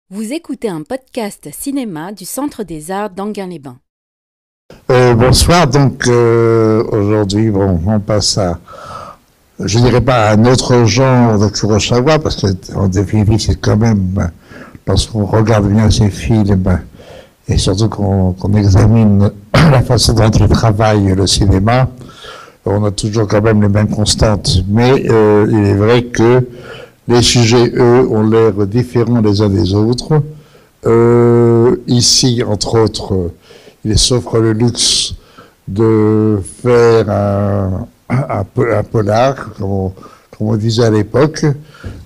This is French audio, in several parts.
Vous écoutez un podcast cinéma du Centre des Arts d'Anguin-les-Bains. Bonsoir, donc aujourd'hui on passe à, je dirais pas à un autre genre de Kurosawa, parce qu'en définitive c'est quand même, lorsqu'on regarde bien ces films, et surtout qu'on examine la façon dont il travaille le cinéma, on a toujours quand même les mêmes constantes, mais il est vrai que les sujets, eux, ont l'air différents les uns des autres. Ici, entre autres, il s'offre le luxe de faire un polar, comme on disait à l'époque,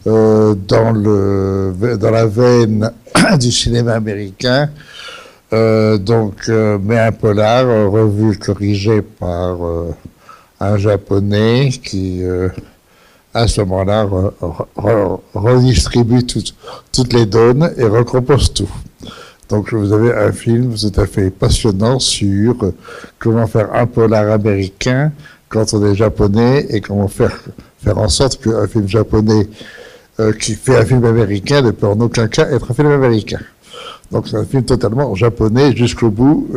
dans la veine du cinéma américain. Mais un polar revu, corrigé par un japonais qui, à ce moment-là, redistribue toutes les donnes et recompose tout. Donc vous avez un film tout à fait passionnant sur comment faire un polar américain quand on est japonais et comment faire en sorte qu'un film japonais qui fait un film américain ne peut en aucun cas être un film américain. Donc c'est un film totalement japonais jusqu'au bout,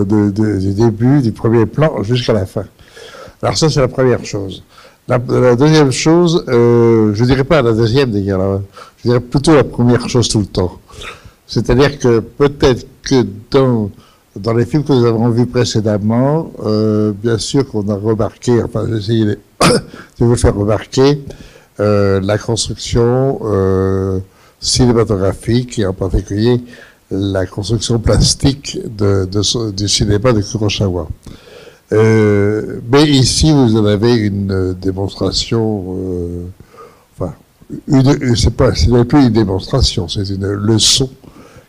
du début, du premier plan jusqu'à la fin. Alors ça, c'est la première chose. La deuxième chose, je dirais pas la deuxième d'ailleurs, je dirais plutôt la première chose tout le temps. C'est-à-dire que peut-être que dans les films que nous avons vus précédemment, bien sûr qu'on a remarqué, enfin j'ai essayé de vous faire remarquer la construction cinématographique et en particulier la construction plastique du cinéma de Kurosawa. Mais ici, vous en avez une démonstration, ce n'est plus une démonstration, c'est une leçon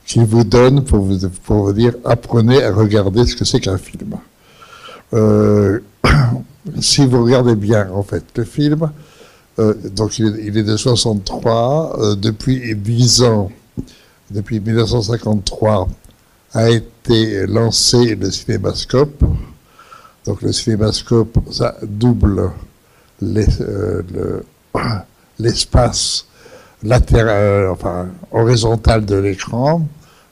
qu'il vous donne pour vous dire, apprenez à regarder ce que c'est qu'un film. Si vous regardez bien, en fait, le film, donc il est de 63, depuis 10 ans, depuis 1953, a été lancé le cinémascope. Donc le cinémascope, ça double l'espace latéral, horizontal de l'écran,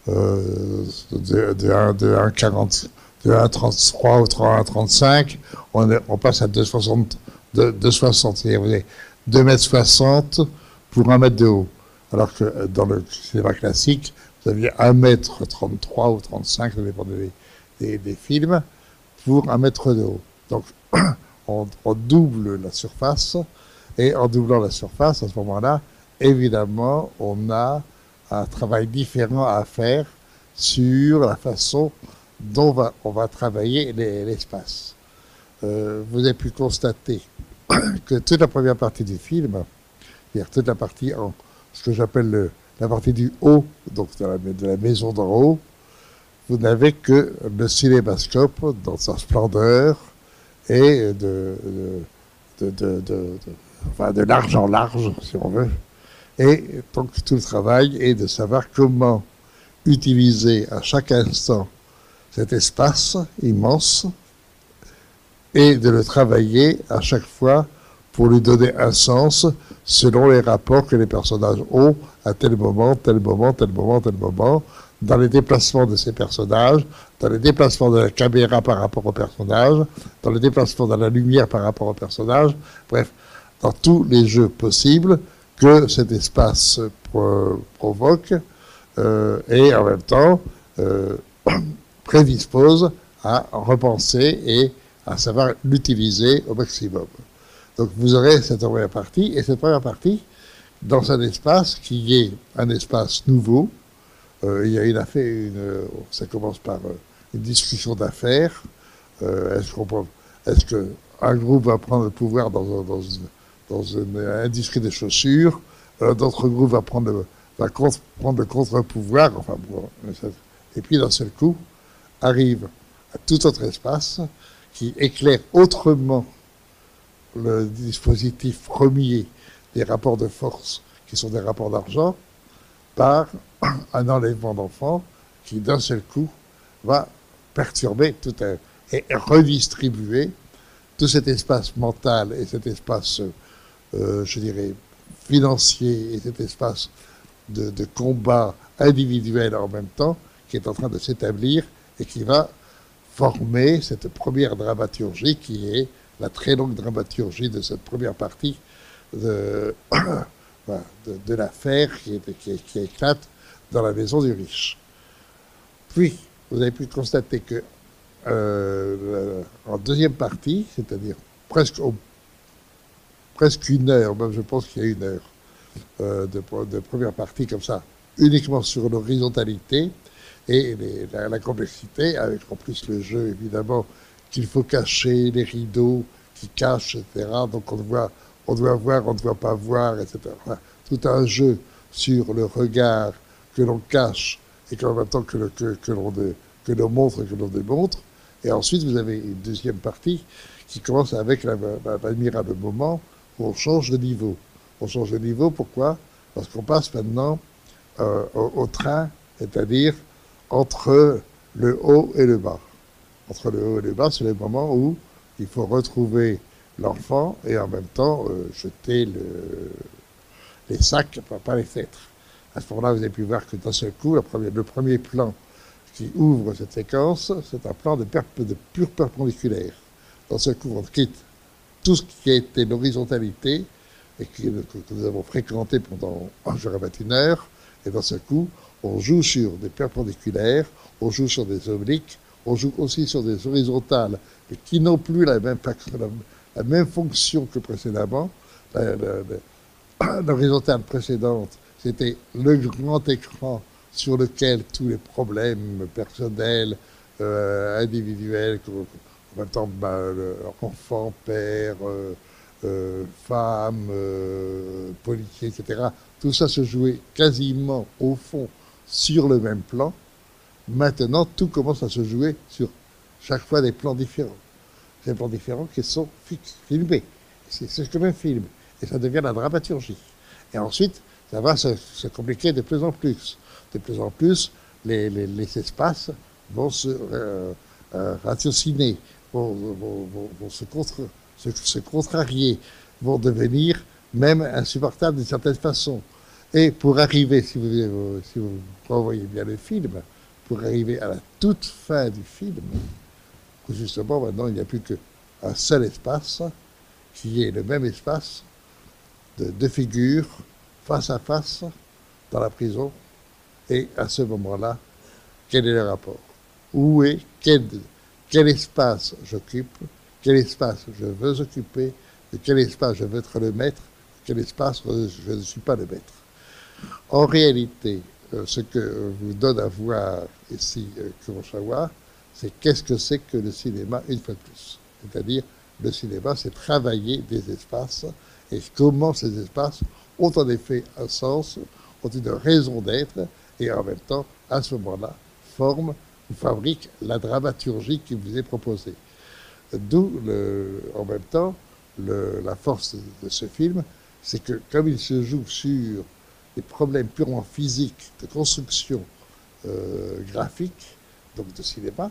de 1,33 ou 1,35, on passe à 2,60, c'est-à-dire vous avez 2,60 m pour 1 m de haut. Alors que dans le cinéma classique, vous aviez 1,33 m ou 35, ça dépend des films, pour 1 m de haut. Donc, on double la surface, et en doublant la surface, à ce moment-là, évidemment, on a un travail différent à faire sur la façon dont on va travailler l'espace. Vous avez pu constater que toute la première partie du film, c'est-à-dire toute la partie ce que j'appelle la partie du haut, donc de la maison d'en haut, vous n'avez que le cinémascope dans sa splendeur et de large en large, si on veut. Et donc tout le travail est de savoir comment utiliser à chaque instant cet espace immense et de le travailler à chaque fois pour lui donner un sens selon les rapports que les personnages ont à tel moment, tel moment, tel moment, tel moment, dans les déplacements de ces personnages, dans les déplacements de la caméra par rapport au personnage, dans les déplacements de la lumière par rapport au personnage, bref, dans tous les jeux possibles que cet espace provoque et en même temps prédispose à repenser et à savoir l'utiliser au maximum. Donc vous aurez cette première partie, et cette première partie, dans un espace qui est un espace nouveau. Il y a ça commence par une discussion d'affaires. Est-ce qu'un groupe va prendre le pouvoir dans une industrie de chaussures, d'autres groupes va prendre le contre-pouvoir, et puis d'un seul coup arrive à tout autre espace qui éclaire autrement le dispositif premier des rapports de force, qui sont des rapports d'argent, par un enlèvement d'enfants qui, d'un seul coup, va perturber et redistribuer tout cet espace mental et cet espace, je dirais, financier et cet espace de combat individuel en même temps qui est en train de s'établir et qui va former cette première dramaturgie qui est la très longue dramaturgie de cette première partie de, de l'affaire qui éclate dans la maison du riche. Puis, vous avez pu constater que en deuxième partie, c'est-à-dire presque une heure, même je pense qu'il y a une heure de première partie comme ça, uniquement sur l'horizontalité et la complexité, avec en plus le jeu évidemment qu'il faut cacher, les rideaux qui cachent, etc. Donc on doit voir, on ne doit pas voir, etc. Enfin, tout un jeu sur le regard que l'on cache et qu'en même temps que l'on montre et que l'on démontre. Et ensuite, vous avez une deuxième partie qui commence avec l'admirable moment où on change de niveau. On change de niveau, pourquoi? Parce qu'on passe maintenant au train, c'est-à-dire entre le haut et le bas. Entre le haut et le bas, c'est le moment où il faut retrouver l'enfant et en même temps jeter les sacs, pas les fêtres. À ce moment-là, vous avez pu voir que d'un seul coup, le premier plan qui ouvre cette séquence, c'est un plan de pure perpendiculaire. D'un seul coup, on quitte tout ce qui a été l'horizontalité et que nous avons fréquenté pendant je répète, une heure, et d'un seul coup, on joue sur des perpendiculaires, on joue sur des obliques, on joue aussi sur des horizontales, mais qui n'ont plus la même fonction que précédemment. L'horizontale précédente, c'était le grand écran sur lequel tous les problèmes personnels, individuels, en même temps, enfant, père, femme, policier, etc., tout ça se jouait quasiment au fond sur le même plan. Maintenant, tout commence à se jouer sur chaque fois des plans différents. Des plans différents qui sont filmés. C'est comme un film. Et ça devient la dramaturgie. Et ensuite, ça va se compliquer de plus en plus. De plus en plus, les espaces vont se ratiociner, vont se contrarier, vont devenir même insupportables d'une certaine façon. Et pour arriver, si vous revoyez bien le film, pour arriver à la toute fin du film, où justement maintenant il n'y a plus qu'un seul espace, qui est le même espace de deux figures face à face dans la prison. Et à ce moment-là, quel est le rapport? Où est, quel espace j'occupe, quel espace je veux occuper, de quel espace je veux être le maître, quel espace je ne suis pas le maître. En réalité, ce que vous donne à voir ici Kurosawa, c'est qu'est-ce que c'est que le cinéma une fois de plus. C'est-à-dire, le cinéma, c'est travailler des espaces et comment ces espaces ont en effet un sens, ont une raison d'être et en même temps, à ce moment-là, forment ou fabriquent la dramaturgie qui vous est proposée. D'où, en même temps, la force de ce film, c'est que comme il se joue sur des problèmes purement physiques de construction graphique, donc de cinéma,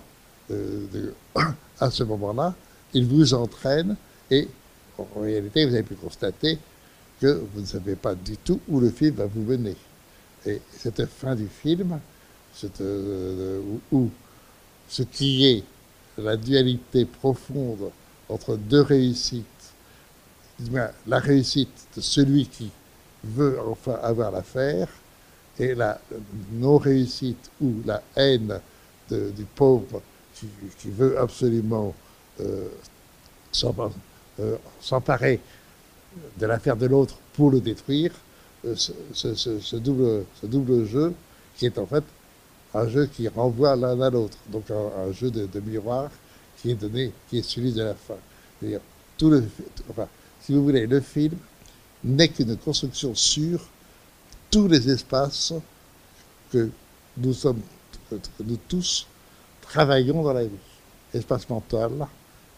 à ce moment-là, il vous entraîne et en réalité, vous avez pu constater que vous ne savez pas du tout où le film va vous mener. Et cette fin du film, où ce qui est la dualité profonde entre deux réussites, la réussite de celui qui veut enfin avoir l'affaire et la non-réussite ou la haine du pauvre qui veut absolument s'emparer de l'affaire de l'autre pour le détruire, ce double jeu qui est en fait un jeu qui renvoie l'un à l'autre, donc un jeu de miroir qui est donné, qui est celui de la fin. C'est-à-dire, si vous voulez, le film n'est qu'une construction sur tous les espaces que nous tous travaillons dans la vie. Espace mental,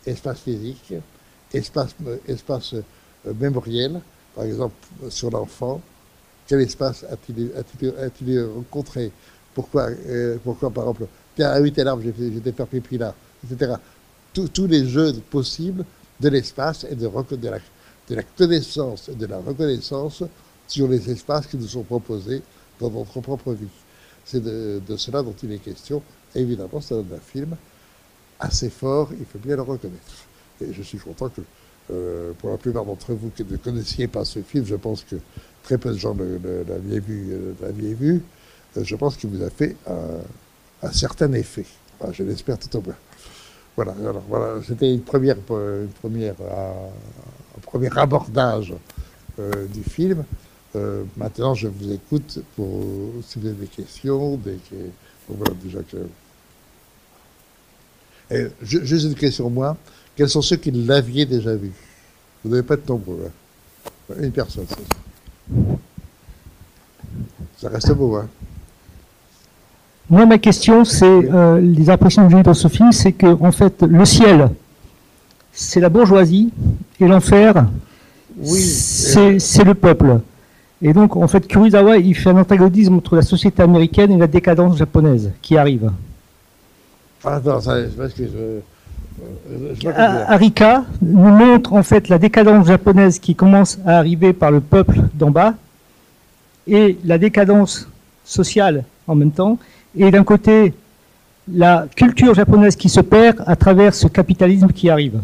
espace physique, espace mémoriel, par exemple sur l'enfant, quel espace a-t-il rencontré? Pourquoi, par exemple, ah oui, tel arbre, j'étais faire pipi là, etc. Tous les jeux possibles de l'espace et de la connaissance et de la reconnaissance sur les espaces qui nous sont proposés dans notre propre vie. c'est de cela dont il est question. Et évidemment, c'est un film assez fort, il faut bien le reconnaître. Et je suis content que, pour la plupart d'entre vous qui ne connaissiez pas ce film, je pense que très peu de gens l'aviez vu, je pense qu'il vous a fait un certain effet. Enfin, je l'espère tout au moins. Voilà, alors voilà, c'était un premier abordage du film. Maintenant, je vous écoute pour si vous avez des questions, bon, voilà, déjà que... Et, juste une question, moi. Quels sont ceux qui l'aviez déjà vu? Vous n'avez pas de nombreux, hein? Une personne, c'est ça. Ça reste beau, hein? Moi, ma question, c'est les impressions que j'ai eues dans ce film, c'est que, en fait, le ciel, c'est la bourgeoisie, et l'enfer, oui, c'est le peuple. Et donc, en fait, Kurosawa, il fait un antagonisme entre la société américaine et la décadence japonaise qui arrive. Ah non, ça, parce que Arika nous montre en fait la décadence japonaise qui commence à arriver par le peuple d'en bas et la décadence sociale en même temps. Et d'un côté, la culture japonaise qui se perd à travers ce capitalisme qui arrive.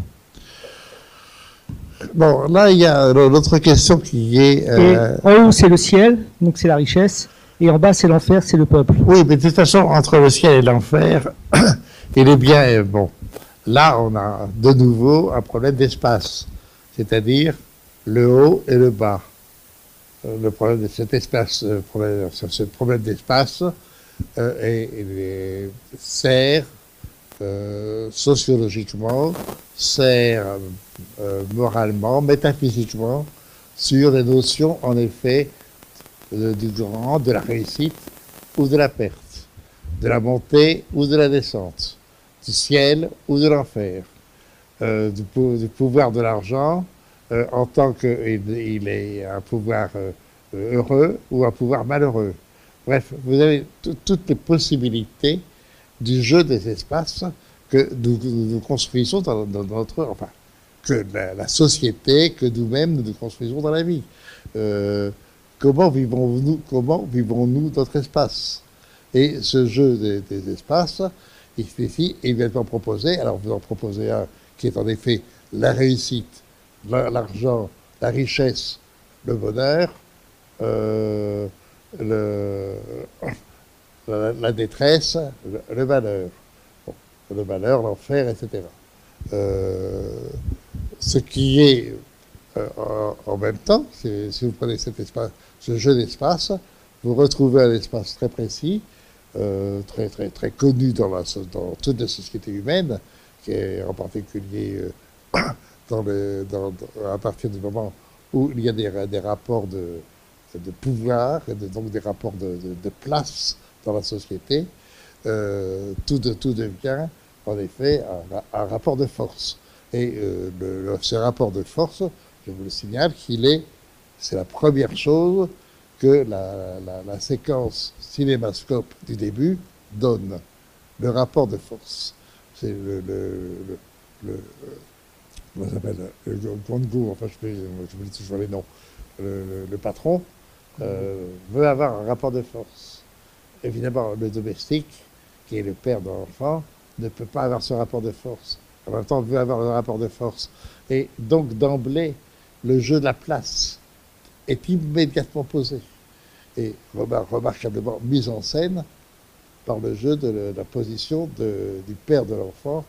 Bon, là, il y a l'autre question qui est... Et en haut, c'est le ciel, donc c'est la richesse, et en bas, c'est l'enfer, c'est le peuple. Oui, mais de toute façon, entre le ciel et l'enfer, il est bien... Bon, là, on a de nouveau un problème d'espace, c'est-à-dire le haut et le bas. Le problème de cet espace, ce problème d'espace sert sociologiquement, sert moralement, métaphysiquement, sur les notions, en effet, du grand, de la réussite ou de la perte, de la montée ou de la descente, du ciel ou de l'enfer, du pouvoir de l'argent en tant qu'il est un pouvoir heureux ou un pouvoir malheureux. Bref, vous avez toutes les possibilités du jeu des espaces que nous construisons dans notre... Enfin, que la société, que nous-mêmes, nous construisons dans la vie. Comment vivons-nous notre espace? Et ce jeu des espaces, ici, est évidemment proposé. Alors, vous en proposez un qui est en effet la réussite, l'argent, la richesse, le bonheur, la détresse, le malheur. Bon, le malheur, l'enfer, etc. Ce qui est en même temps, si vous prenez cet espace, ce jeu d'espace, vous retrouvez un espace très précis, très connu dans toutes les sociétés humaines, qui est en particulier à partir du moment où il y a des rapports de pouvoir, et donc des rapports de place dans la société, tout devient en effet un rapport de force. Et ce rapport de force, je vous le signale, c'est la première chose que la séquence cinémascope du début donne, le rapport de force. C'est comment ça s'appelle, le Gondgo, enfin je me dis toujours les noms, le patron veut avoir un rapport de force. Évidemment, le domestique, qui est le père de l'enfant, ne peut pas avoir ce rapport de force. En même temps, on veut avoir un rapport de force. Et donc, d'emblée, le jeu de la place est immédiatement posé. Et remarquablement mis en scène par le jeu de la position du père de l'enfant,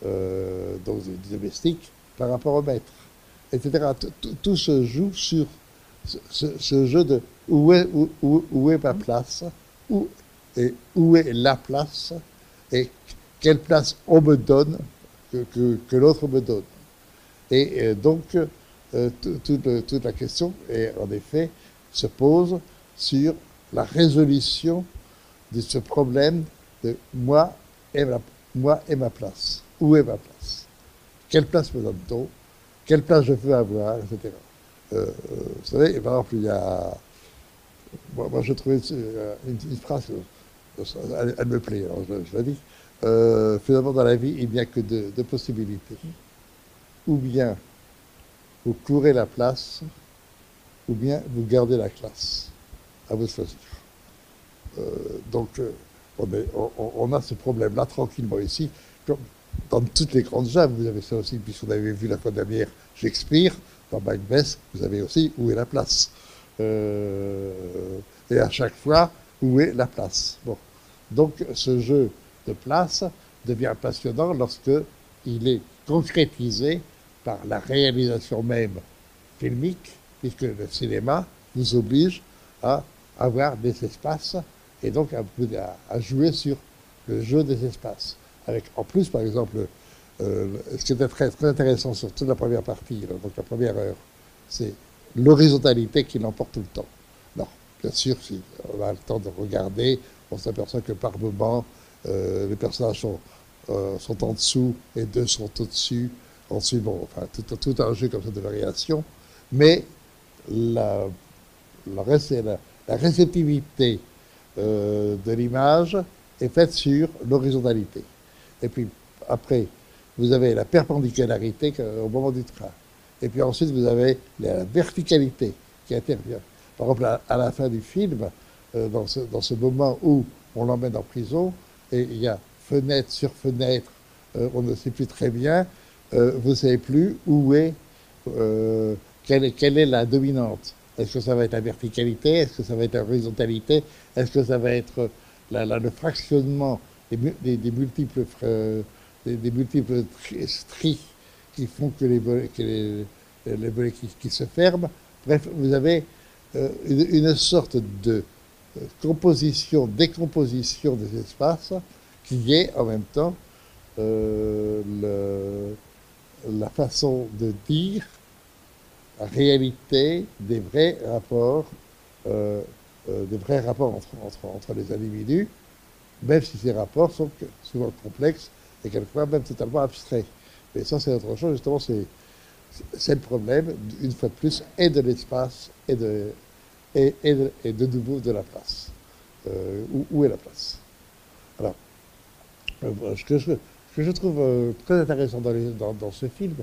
donc du domestique, par rapport au maître, etc. Tout se joue sur ce jeu de où est ma place, où est la place, et quelle place on me donne, que l'autre me donne. Et donc, toute la question, en effet, se pose sur la résolution de ce problème de moi et ma place. Où est ma place? Quelle place me donne-t-on? Quelle place je veux avoir, etc. Vous savez, par exemple, il y a... Moi je trouvais une phrase, elle me plaît, alors je la dis. Finalement, dans la vie, il n'y a que deux possibilités. Ou bien vous courez la place, ou bien vous gardez la classe. À vous de choisir. On a ce problème-là tranquillement ici. Comme dans toutes les grandes œuvres, vous avez ça aussi, puisque vous avez vu la Condamnière Shakespeare, dans Macbeth, vous avez aussi où est la place. Et à chaque fois, où est la place. Bon. Donc ce jeu de place devient passionnant lorsque il est concrétisé par la réalisation même filmique, puisque le cinéma nous oblige à avoir des espaces et donc à jouer sur le jeu des espaces. Avec, en plus, par exemple, ce qui était très, très intéressant sur toute la première partie, donc la première heure, c'est l'horizontalité qui l'emporte tout le temps. Alors, bien sûr, si on a le temps de regarder, on s'aperçoit que par moment, les personnages sont en dessous et deux sont au-dessus. Ensuite, bon, enfin, tout un jeu comme ça de variation, mais la réceptivité de l'image est faite sur l'horizontalité. Et puis après, vous avez la perpendicularité au moment du train. Et puis ensuite, vous avez la verticalité qui intervient. Par exemple, à la fin du film, dans ce moment où on l'emmène en prison, et il y a fenêtre sur fenêtre, on ne sait plus très bien, vous ne savez plus où est, quelle est la dominante. Est-ce que ça va être la verticalité? Est-ce que ça va être la horizontalité? Est-ce que ça va être le fractionnement des multiples stries qui font que les volets qui se ferment? Bref, vous avez une sorte de composition, décomposition des espaces qui est en même temps la façon de dire la réalité des vrais rapports entre les individus, même si ces rapports sont souvent complexes et quelquefois même totalement abstraits. Mais ça, c'est autre chose, justement, c'est le problème, une fois de plus, et de l'espace et de nouveau de la place. Où est la place? Alors, ce que je trouve très intéressant dans ce film,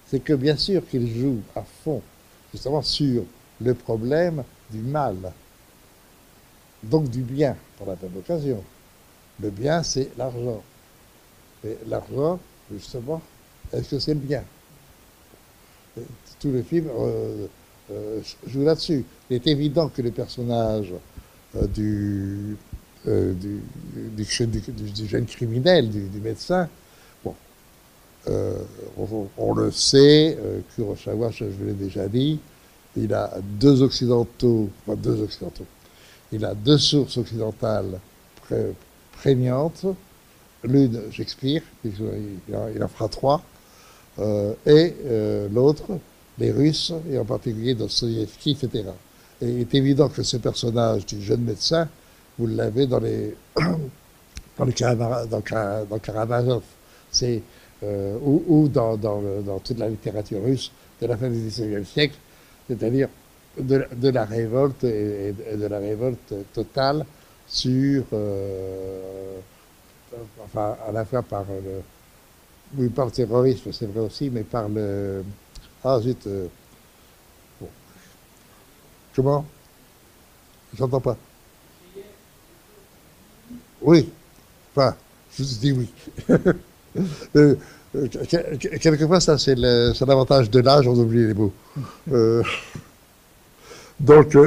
c'est que bien sûr qu'il joue à fond justement sur le problème du mal, donc du bien, pour la même occasion. Le bien, c'est l'argent. Et l'argent, justement, est-ce que c'est le bien? Et tout le film joue là-dessus. Il est évident que le personnage du jeune criminel, du médecin, bon, on le sait, Kurosawa, je l'ai déjà dit, il a deux occidentaux, il a deux sources occidentales prégnantes, l'une Shakespeare, il en fera trois, et l'autre, les Russes, et en particulier Dostoïevski, etc. Et il est évident que ce personnage du jeune médecin, vous l'avez dans Karamazov, ou dans toute la littérature russe de la fin du XIXe siècle, c'est-à-dire de la révolte et de la révolte totale sur, enfin, à la fois par le terrorisme, c'est vrai aussi, mais par le... Ah, zut, bon. Comment? J'entends pas. Oui, enfin, je vous dis oui. Quelquefois, ça, c'est l'avantage de l'âge, on oublie les mots. Donc,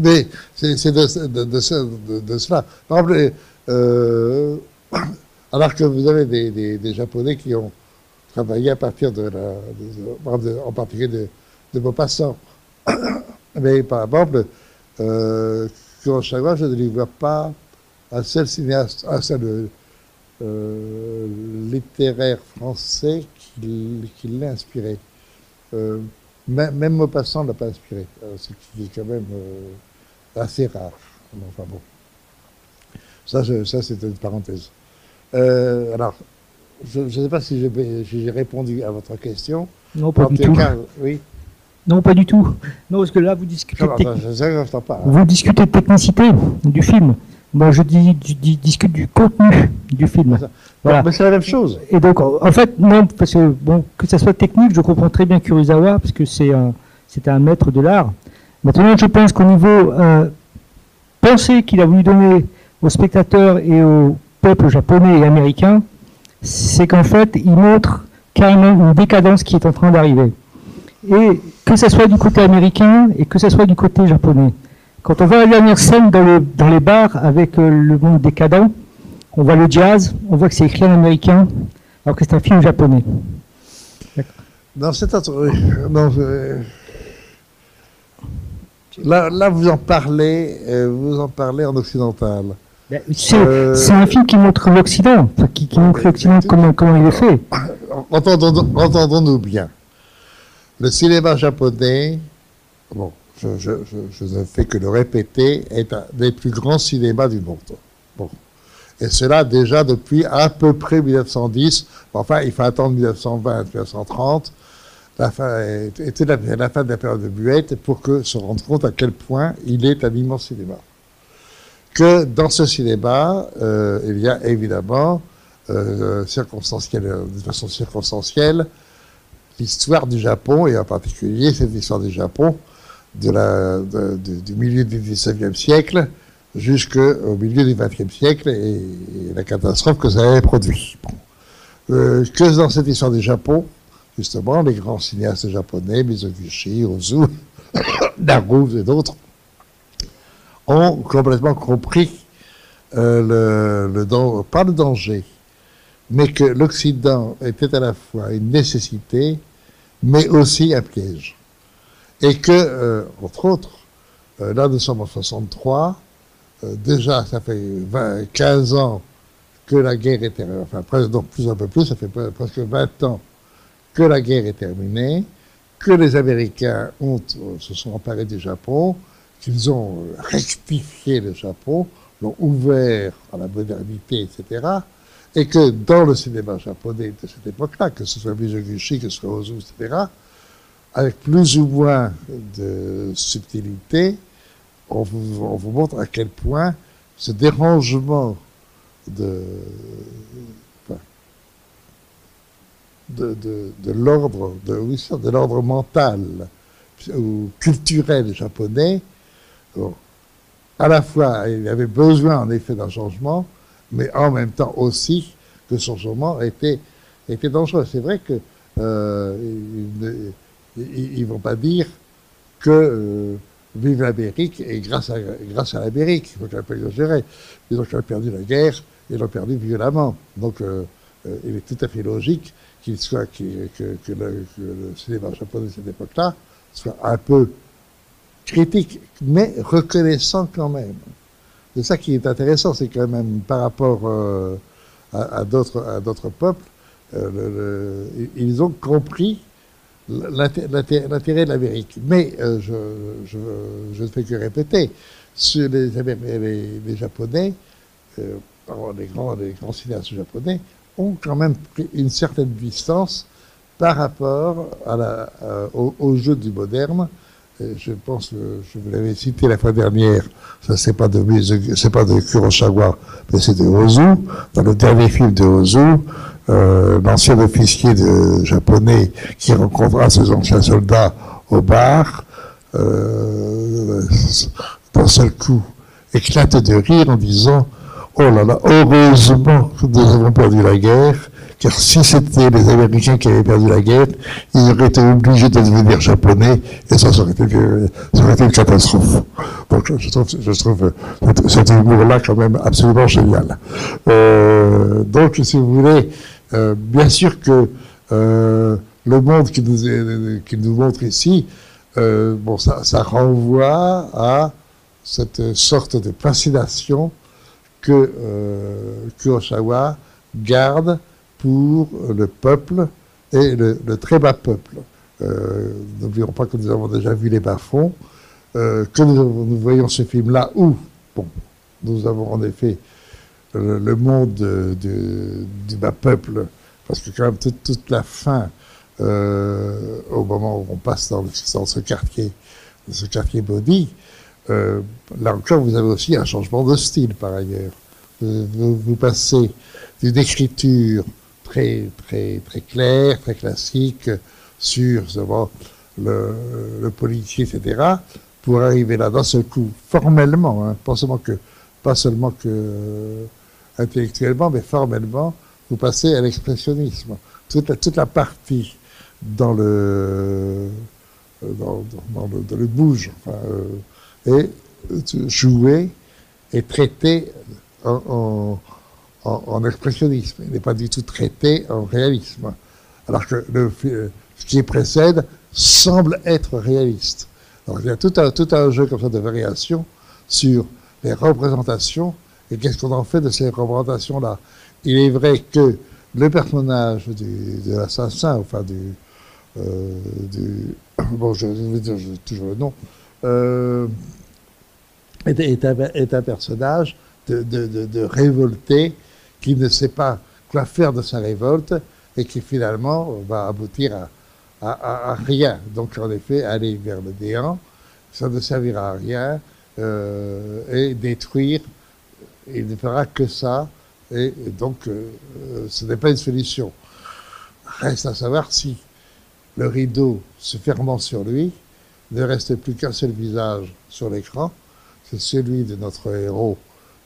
mais c'est de cela. Par exemple, alors que vous avez des Japonais qui ont travaillé à partir en particulier de Maupassant. Mais par exemple, Kurosawa, je ne lui vois pas un seul cinéaste, un seul littéraire français qui l'ait inspiré. Même Maupassant ne l'a pas inspiré, ce qui est quand même assez rare. Enfin bon. Ça c'était une parenthèse. Alors, je ne sais pas si j'ai répondu à votre question. Non, pas du tout. Oui. Non, pas du tout. Non, parce que là, vous discutez vous discutez de technicité du film. Moi, je discute du contenu du film. Voilà. Mais c'est la même chose. Et donc, en fait, non, parce que, bon, que ça soit technique, je comprends très bien Kurosawa, parce que c'était un maître de l'art. Maintenant, je pense qu'au niveau pensée qu'il a voulu donner aux spectateurs et au peuple japonais et américain, c'est qu'en fait, il montre carrément une décadence qui est en train d'arriver. Et que ce soit du côté américain et que ce soit du côté japonais. Quand on voit la dernière scène dans les bars avec le monde décadent, on voit le jazz, on voit que c'est écrit en américain, alors que c'est un film japonais. Dans cette autre... Là, vous en parlez en occidental. C'est un film qui montre l'Occident, qui montre l'Occident comment il est fait. Entendons-nous bien. Le cinéma japonais, bon, je ne fais que le répéter, est un des plus grands cinémas du monde. Bon. Et cela déjà depuis à peu près 1910. Enfin, il faut attendre 1920, 1930. Était la fin de la période de Muette pour que se rendre compte à quel point il est un immense cinéma. Que dans ce cinéma, il y a évidemment, de façon circonstancielle, l'histoire du Japon, et en particulier cette histoire du Japon du milieu du XIXe siècle jusqu'au milieu du XXe siècle et la catastrophe que ça avait produit. Bon. Que dans cette histoire du Japon, justement, les grands cinéastes japonais, Mizoguchi, Ozu, Naruse et d'autres, ont complètement compris pas le danger, mais que l'Occident était à la fois une nécessité, mais aussi un piège. Et que, entre autres, là nous sommes en 63, déjà ça fait 15 ans que la guerre est terminée, enfin un peu plus, ça fait presque 20 ans que la guerre est terminée, que les Américains se sont emparés du Japon, qu'ils ont rectifié le Japon, l'ont ouvert à la modernité, etc., et que dans le cinéma japonais de cette époque-là, que ce soit Mizoguchi, que ce soit Ozu, etc., avec plus ou moins de subtilité, on vous montre à quel point ce dérangement de l'ordre mental ou culturel japonais, bon, à la fois il avait besoin en effet d'un changement, mais en même temps aussi que ce changement était dangereux. C'est vrai que ils vont pas dire que vive l'Amérique et grâce à l'Amérique, il faut quand même pas exagérer. Ils ont quand même perdu la guerre, ils l'ont perdu violemment. Donc il est tout à fait logique que le cinéma japonais de cette époque-là soit un peu critique, mais reconnaissant quand même. C'est ça qui est intéressant, c'est quand même par rapport à d'autres peuples, ils ont compris l'intérêt de l'Amérique. Mais je ne fais que répéter, les Japonais, les grands cinéastes japonais, ont quand même pris une certaine distance par rapport au jeu du moderne. Je pense que je vous l'avais cité la fois dernière, ça c'est pas de Kurosawa, mais c'est de Ozu. Dans le dernier film de Ozu, l'ancien officier japonais qui rencontra ses anciens soldats au bar, d'un seul coup, éclate de rire en disant « Oh là là, heureusement que nous avons perdu la guerre, car si c'était les Américains qui avaient perdu la guerre, ils auraient été obligés de devenir japonais, et ça aurait été une catastrophe. » Donc je trouve cet humour-là quand même absolument génial. Donc, si vous voulez, bien sûr que le monde qu'il nous montre ici, ça renvoie à cette sorte de fascination que Kurosawa garde pour le peuple et le très bas peuple. N'oublions pas que nous avons déjà vu les bas-fonds, que nous voyons ce film-là où, nous avons en effet le monde du bas peuple, parce que quand même toute la fin, au moment où on passe dans ce quartier Bodhi, là encore, vous avez aussi un changement de style, par ailleurs. Vous passez d'une écriture très, très, très claire, très classique, sur le policier, etc., pour arriver là d'un seul coup, formellement, hein, pas seulement que intellectuellement, mais formellement, vous passez à l'expressionnisme. Toute la partie dans le bouge, enfin, est jouée et traitée en expressionnisme. Il n'est pas du tout traité en réalisme. Alors que ce qui précède semble être réaliste. Donc il y a tout un jeu comme ça de variation sur les représentations et qu'est-ce qu'on en fait de ces représentations-là. Il est vrai que le personnage de l'assassin, enfin bon, je vais dire toujours le nom, est un personnage de révolté qui ne sait pas quoi faire de sa révolte et qui finalement va aboutir à rien. Donc en effet, aller vers le néant, ça ne servira à rien et détruire, il ne fera que ça et donc ce n'est pas une solution. Reste à savoir si le rideau se fermant sur lui, ne reste plus qu'un seul visage sur l'écran, c'est celui de notre héros,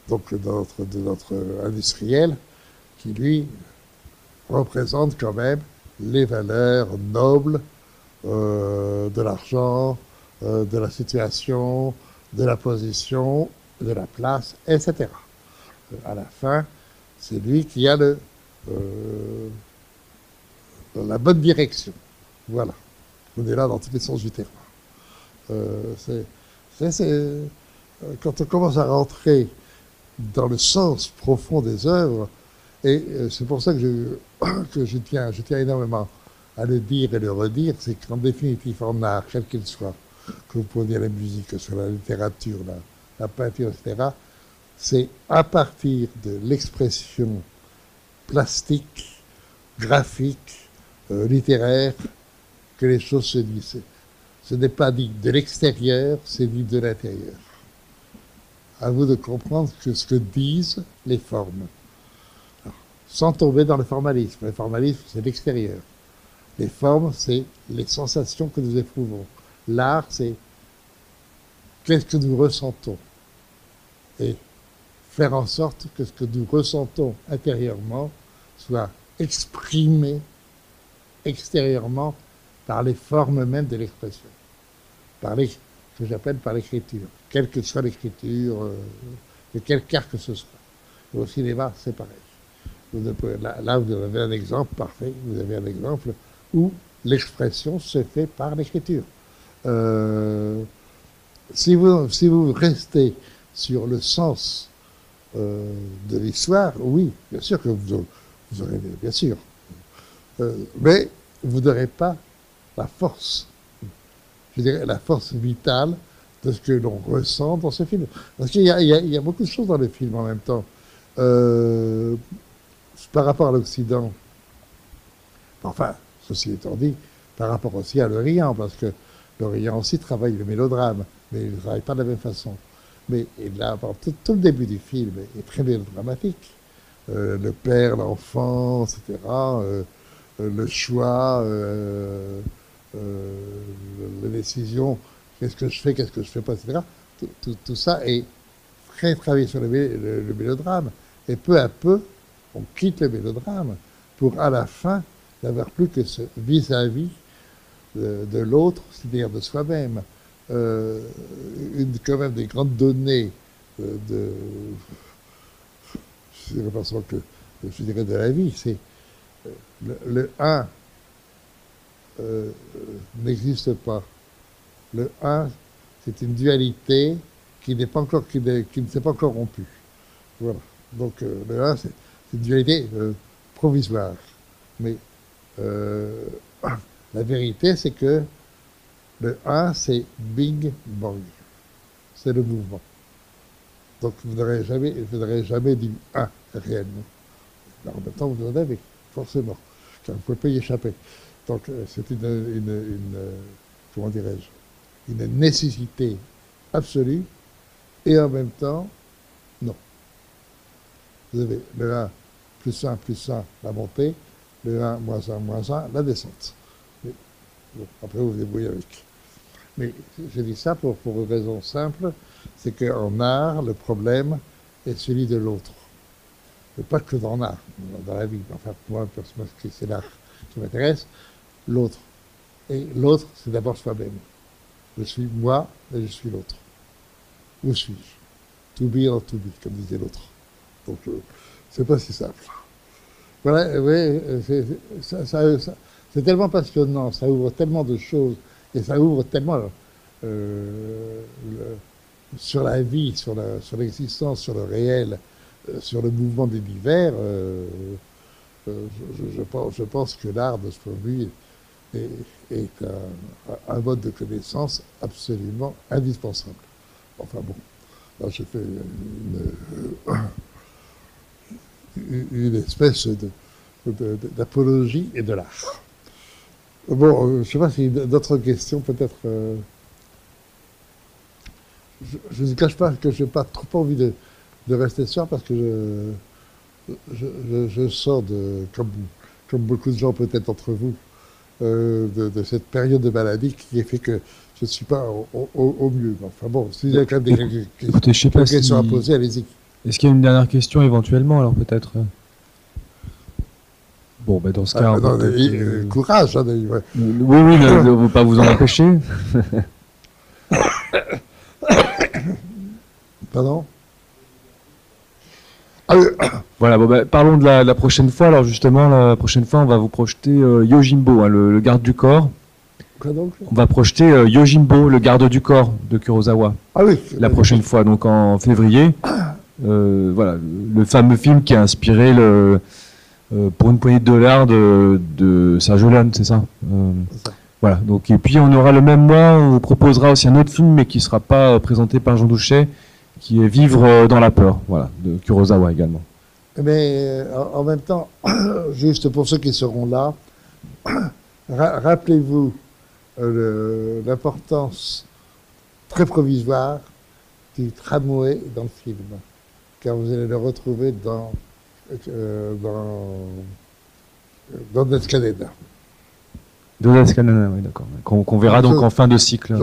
donc de notre industriel, qui lui représente quand même les valeurs nobles de l'argent, de la situation, de la position, de la place, etc. À la fin, c'est lui qui a la bonne direction. Voilà. On est là dans tous les sens du terme. Quand on commence à rentrer dans le sens profond des œuvres, et c'est pour ça que je tiens énormément à le dire et le redire, c'est qu'en définitive, en art, quel qu'il soit, que vous preniez la musique, que ce soit la littérature, la peinture, etc., c'est à partir de l'expression plastique, graphique, littéraire, que les choses se disent. Ce n'est pas dit de l'extérieur, c'est dit de l'intérieur. À vous de comprendre ce que disent les formes. Alors, sans tomber dans le formalisme. Le formalisme, c'est l'extérieur. Les formes, c'est les sensations que nous éprouvons. L'art, c'est qu'est-ce que nous ressentons. Et faire en sorte que ce que nous ressentons intérieurement soit exprimé extérieurement par les formes même de l'expression, que j'appelle par l'écriture, quelle que soit l'écriture, de quel quart que ce soit. Et au cinéma, c'est pareil. Là, vous avez un exemple parfait, vous avez un exemple où l'expression se fait par l'écriture. Si vous restez sur le sens de l'histoire, oui, bien sûr que vous aurez, bien sûr, mais vous n'aurez pas la force, je dirais la force vitale de ce que l'on ressent dans ce film. Parce qu'il y a beaucoup de choses dans le film en même temps. Par rapport à l'Occident, enfin, ceci étant dit, par rapport aussi à l'Orient, parce que l'Orient aussi travaille le mélodrame, mais il ne travaille pas de la même façon. Mais là, tout le début du film est très mélodramatique. Le père, l'enfant, etc., le choix, la décision, qu'est-ce que je fais pas, etc. Tout ça est très travaillé sur le mélodrame. Et peu à peu, on quitte le mélodrame pour, à la fin, n'avoir plus que ce vis-à-vis de l'autre, c'est-à-dire de soi-même. Quand même des grandes données je dirais de la vie, c'est le 1 n'existe pas. Le 1, c'est une dualité qui ne s'est pas encore rompue. Voilà. Donc le 1, c'est une dualité provisoire. Mais la vérité, c'est que le 1, c'est Big Bang. C'est le mouvement. Donc vous n'aurez jamais du 1 réellement. Alors, en même temps, vous en avez, forcément. Car vous ne pouvez pas y échapper. Donc c'est comment dirais-je, une nécessité absolue et en même temps, non. Vous avez le 1 plus 1 plus 1, la montée, le 1 moins 1 moins 1, la descente. Mais, bon, après vous vous débrouillez avec. Mais je dis ça pour une raison simple, c'est qu'en art, le problème est celui de l'autre. Et pas que dans l'art, dans la vie. Enfin, moi, c'est l'art qui m'intéresse, l'autre. Et l'autre, c'est d'abord soi-même. Je suis moi et je suis l'autre. Où suis-je? To be or to be, comme disait l'autre. Donc, c'est pas si simple. Voilà, oui, c'est tellement passionnant, ça ouvre tellement de choses, et ça ouvre tellement sur la vie, sur l'existence, sur le réel, sur le mouvement des divers. Je pense que l'art, de ce point de vue, est un mode de connaissance absolument indispensable. Enfin bon, là j'ai fait une espèce d'apologie et de l'art. Bon, je ne sais pas s'il y a d'autres questions, peut-être. Je ne cache pas que je n'ai pas trop envie de rester ce soir parce que je sors comme beaucoup de gens peut-être entre vous, de cette période de maladie qui fait que je ne suis pas au mieux. Enfin bon, s'il y a quand même des questions à poser, allez-y. Est-ce qu'il y a une dernière question éventuellement, alors peut-être? Bon, ben dans ce cas... courage. Hein, ouais. Oui, ne veut pas vous en empêcher. Pardon? Voilà, bon, ben, parlons de la prochaine fois. Alors justement, la prochaine fois, on va vous projeter Yojimbo, hein, le garde du corps. Quoi donc? On va projeter Yojimbo, le garde du corps de Kurosawa. Ah oui. La prochaine fois, donc en février. Voilà, le fameux film qui a inspiré pour une poignée de dollars de Sergio Leone, c'est ça, voilà, donc, et puis on aura le même mois, on vous proposera aussi un autre film, mais qui ne sera pas présenté par Jean Douchet, qui est Vivre dans la peur, voilà, de Kurosawa également. Mais en même temps, juste pour ceux qui seront là, rappelez-vous l'importance très provisoire du tramway dans le film, car vous allez le retrouver dans Death Canada. Death Canada, oui, d'accord. Qu'on verra donc en fin de cycle.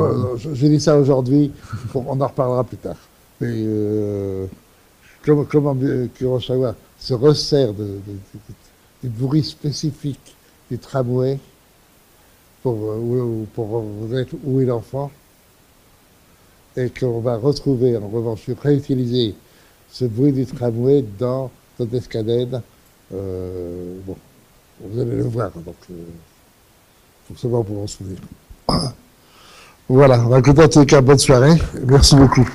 J'ai dit ça aujourd'hui, on en reparlera plus tard. Mais comment Kurosawa se resserre du bruit spécifique du tramway pour reconnaître où est l'enfant, et qu'on va retrouver, en revanche, réutiliser ce bruit du tramway dans Death Canada. Bon, vous allez le voir, donc pour savoir pour en souvenir. Voilà, on va écouter en tout cas, bonne soirée. Merci beaucoup.